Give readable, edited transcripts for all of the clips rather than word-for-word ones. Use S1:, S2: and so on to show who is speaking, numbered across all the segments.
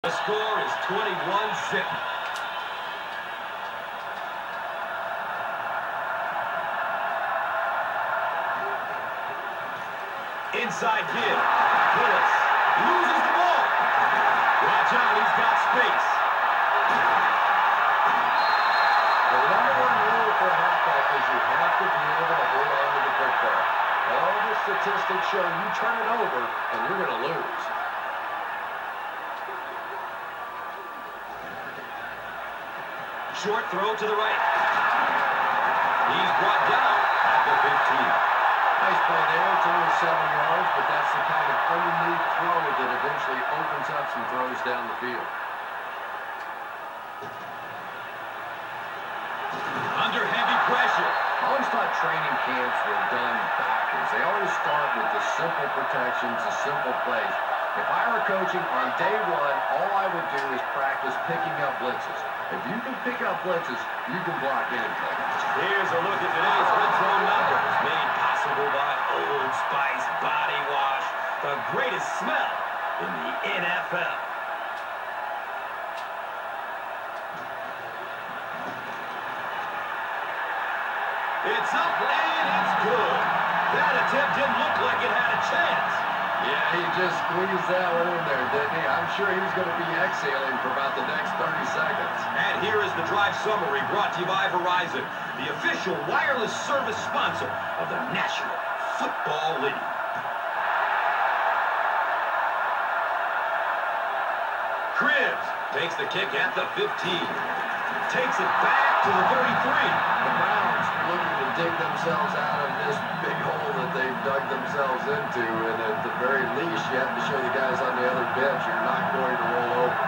S1: The score is 21-zip. Inside kid. Willis loses the ball. Watch out, he's got space.
S2: The number one rule for a halfback is you have to be able to hold on to the football. All the statistics show you turn it over and you're going to lose.
S1: Short throw to the right. He's brought down at the 15.
S2: Nice play there. It's only 7 yards, but that's the kind of underneath throw that eventually opens up some throws down the field.
S1: Under heavy pressure.
S2: I always thought training camps were done backwards. They always start with the simple protections, the simple plays. If I were coaching on day one, all I would do is practice picking up blitzes. If you can pick up blitzes, you can block anything.
S1: Here's a look at today's red zone numbers, made possible by Old Spice Body Wash, the greatest smell in the NFL. It's up and it's good. That attempt didn't look like it had a chance.
S2: Yeah, he just squeezed that one in there, didn't he? I'm sure he's going to be exhaling for about the next 30 seconds.
S1: And here is the drive summary brought to you by Verizon, the official wireless service sponsor of the National Football League. Cribbs takes the kick at the 15. Takes it back to the 33.
S2: The Browns are looking to dig themselves out of this big hole that they've dug themselves into, and at the very least, you have to show the guys on the other bench you're not going to roll over.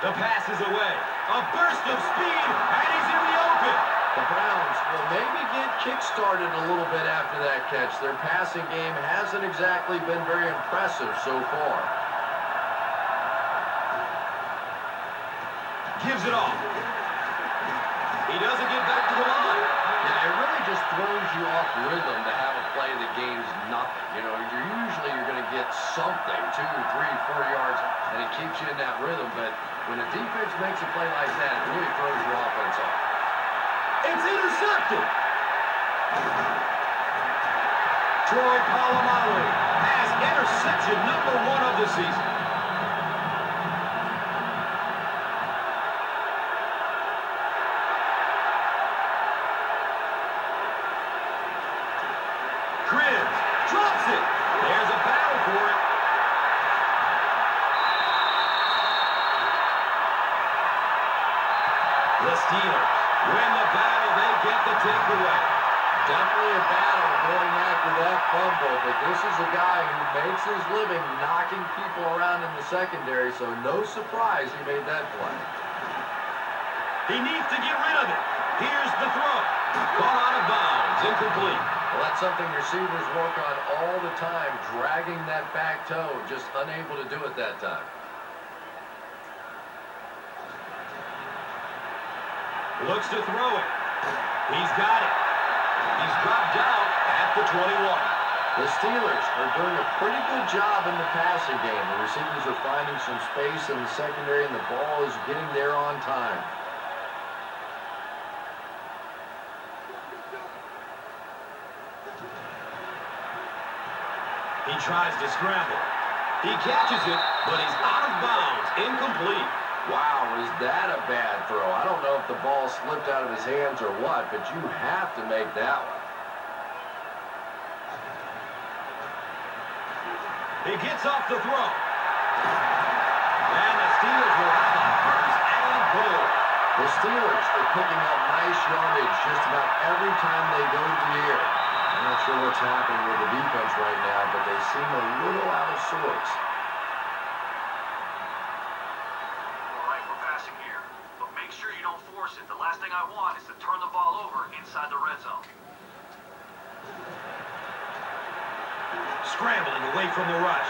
S1: The pass is away. A burst of speed, and he's in the open.
S2: The Browns will maybe get kick-started a little bit after that catch. Their passing game hasn't exactly been very impressive so far.
S1: Gives it off. He doesn't get back to the line.
S2: Yeah, it really just throws you off rhythm to have a play that gains nothing. You know, you're going to get something, 2, 3, 4 yards, and it keeps you in that rhythm. But when a defense makes a play like that, it really throws your offense off.
S1: It's intercepted. Troy Polamalu has interception number 1 of the season. Cribbs drops it. There's a battle for it. The Steelers win the battle. They get the takeaway.
S2: Definitely a battle going after that fumble, but this is a guy who makes his living knocking people around in the secondary, so no surprise he made that play.
S1: He needs to get rid of it. Here's the throw. Gone out of bounds. Incomplete.
S2: Well, that's something receivers work on all the time, dragging that back toe, just unable to do it that time.
S1: Looks to throw it. He's got it. He's dropped down at the 21.
S2: The Steelers are doing a pretty good job in the passing game. The receivers are finding some space in the secondary, and the ball is getting there on time.
S1: He tries to scramble. He catches it, but he's out of bounds. Incomplete.
S2: Wow, is that a bad throw? I don't know if the ball slipped out of his hands or what, but you have to make that one.
S1: He gets off the throw. And the Steelers will have a first and goal.
S2: The Steelers are picking up nice yardage just about every time they go to the air. I'm not sure what's happening with the defense right now, but they seem a little out of sorts.
S3: All right, we're passing here, but make sure you don't force it. The last thing I want is to turn the ball over inside the red zone.
S1: Scrambling away from the rush.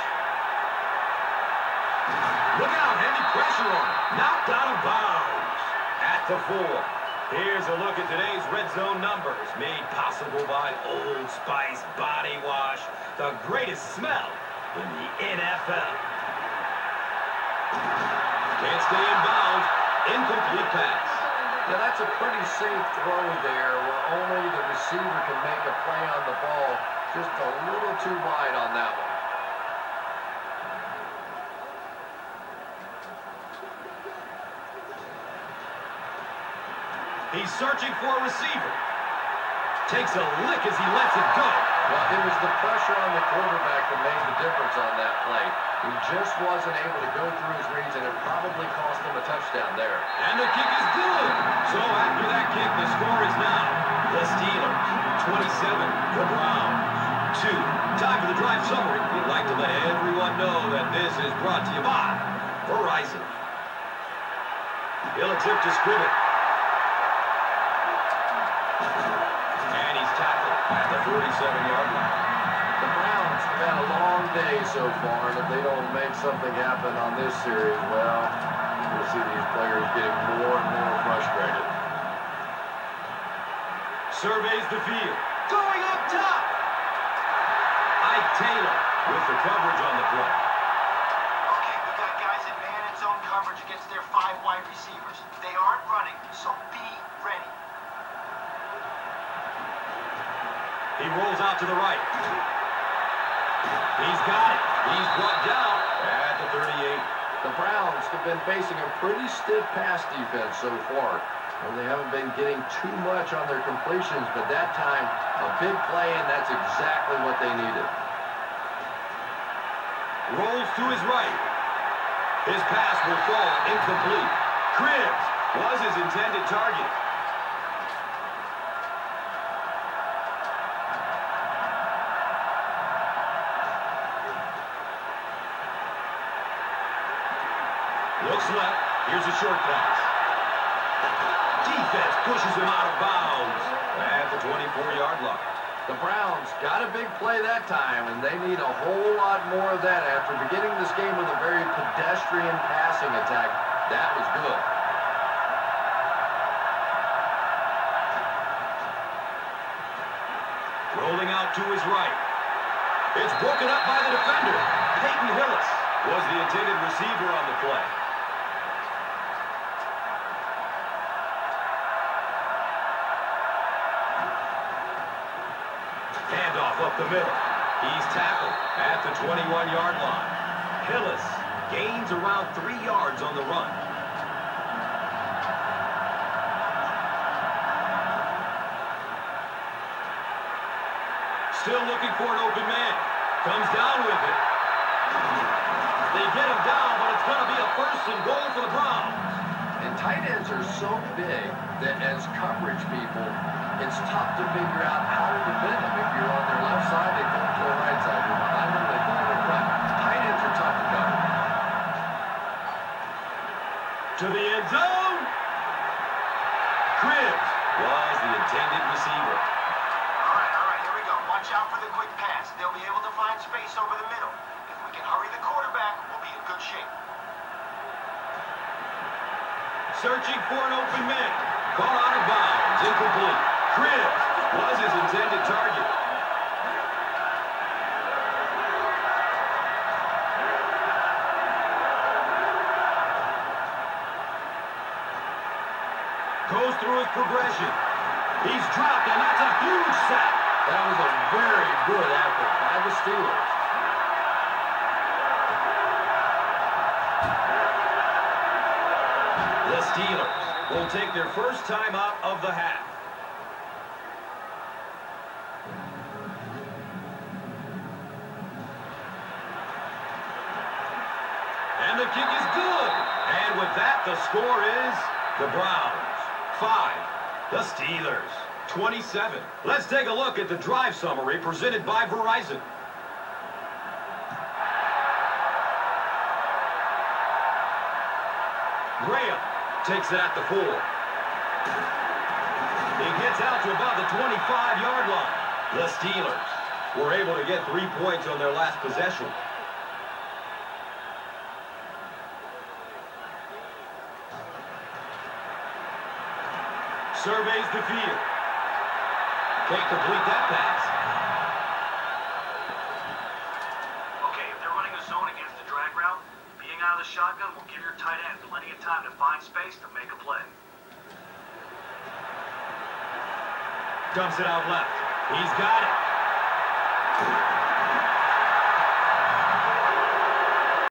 S1: Look out, heavy pressure on him. Knocked out of bounds at the 4. Here's a look at today's red zone numbers, made possible by Old Spice Body Wash, the greatest smell in the NFL. Can't stay in bounds. Incomplete pass.
S2: Yeah, that's a pretty safe throw there where only the receiver can make a play on the ball. Just a little too wide on that one.
S1: He's searching for a receiver. Takes a lick as he lets it go.
S2: Well, it was the pressure on the quarterback that made the difference on that play. He just wasn't able to go through his reads, and it probably cost him a touchdown there.
S1: And the kick is good. So after that kick, the score is now the Steelers 27, the Browns 2. Time for the drive summary. We'd like to let everyone know that this is brought to you by Verizon. He'll attempt to scrimmage. And he's tackled at the 47-yard line.
S2: The Browns have had a long day so far, and if they don't make something happen on this series, well, you'll see these players getting more and more frustrated.
S1: Surveys the field. Going up top. Ike Taylor with the coverage on the play.
S3: Okay, we got guys in man and zone coverage against their 5 wide receivers. They aren't running, so be ready.
S1: He rolls out to the right. He's got it. He's brought down at the 38.
S2: The Browns have been facing a pretty stiff pass defense so far. And they haven't been getting too much on their completions, but that time, a big play, and that's exactly what they needed.
S1: Rolls to his right. His pass will fall incomplete. Cribbs was his intended target. Looks left. Here's a short pass. Defense pushes him out of bounds at the 24-yard line.
S2: The Browns got a big play that time, and they need a whole lot more of that after beginning this game with a very pedestrian passing attack. That was good.
S1: Rolling out to his right. It's broken up by the defender. Peyton Hillis was the intended receiver on the play. Handoff up the middle. He's tackled at the 21-yard line. Hillis gains around 3 yards on the run. Still looking for an open man. Comes down with it. They get him down, but it's going to be a 1st and goal for the Browns.
S2: And tight ends are so big that as coverage people, it's tough to figure out how to defend them. If you're on their left side, they come to the right side. You're behind them, they come to the front. Tight ends are tough to cover.
S1: To the end zone. Cribbs was the intended receiver.
S3: All right, here we go. Watch out for the quick pass. They'll be able to find space over the middle. If we can hurry the quarterback, we'll be in good shape.
S1: Searching for an open man. Caught out of bounds. Incomplete. Cribbs was his intended target. Goes through his progression. He's dropped, and that's a huge sack.
S2: That was a very good effort by the Steelers.
S1: The Steelers will take their first time out of the half. And the kick is good. And with that, the score is the Browns 5, the Steelers 27. Let's take a look at the drive summary presented by Verizon. Graham takes it at the 4. He gets out to about the 25-yard line. The Steelers were able to get 3 points on their last possession. Surveys the field. Can't complete that pass.
S3: Okay, if they're running a zone against the drag route, being out of the shotgun will give your tight end plenty of time to find space to make a play.
S1: Dumps it out left. He's got it.